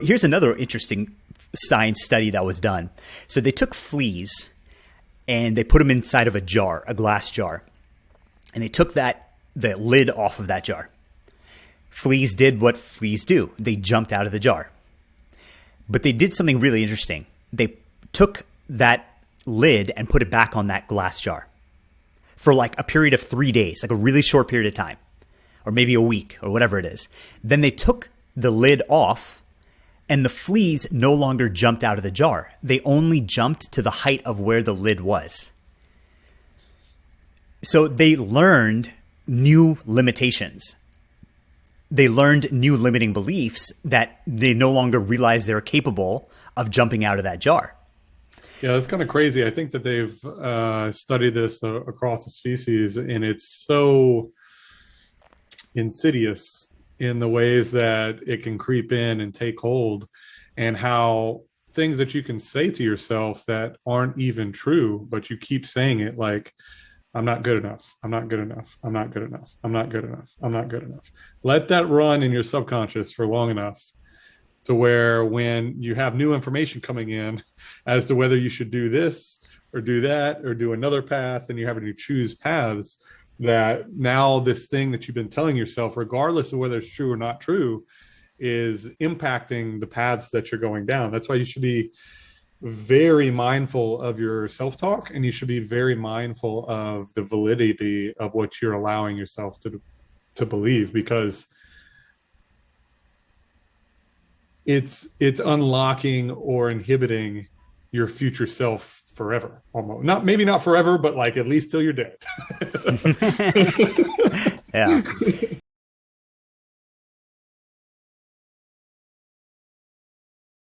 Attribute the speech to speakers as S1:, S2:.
S1: Here's another interesting science study that was done. So they took fleas and they put them inside of a jar, a glass jar, and they took the lid off of that jar. Fleas did what fleas do. They jumped out of the jar. But they did something really interesting. They took that lid and put it back on that glass jar for like a period of 3 days, like a really short period of time, or maybe a week or whatever it is. Then they took the lid off and the fleas no longer jumped out of the jar. They only jumped to the height of where the lid was. So they learned new limitations. They learned new limiting beliefs that they no longer realized they're capable of jumping out of that jar.
S2: Yeah, that's kind of crazy. I think that they've studied this across the species, and it's so insidious in the ways that it can creep in and take hold, and how things that you can say to yourself that aren't even true, but you keep saying it, like, I'm not good enough. I'm not good enough. I'm not good enough. I'm not good enough. I'm not good enough. Let that run in your subconscious for long enough to where when you have new information coming in as to whether you should do this or do that or do another path, and you're having to choose paths, that now this thing that you've been telling yourself, regardless of whether it's true or not true, is impacting the paths that you're going down. That's why you should be very mindful of your self-talk, and you should be very mindful of the validity of what you're allowing yourself to believe, because it's unlocking or inhibiting your future self forever. Almost not, maybe not forever, but like at least till you're dead.
S1: Yeah.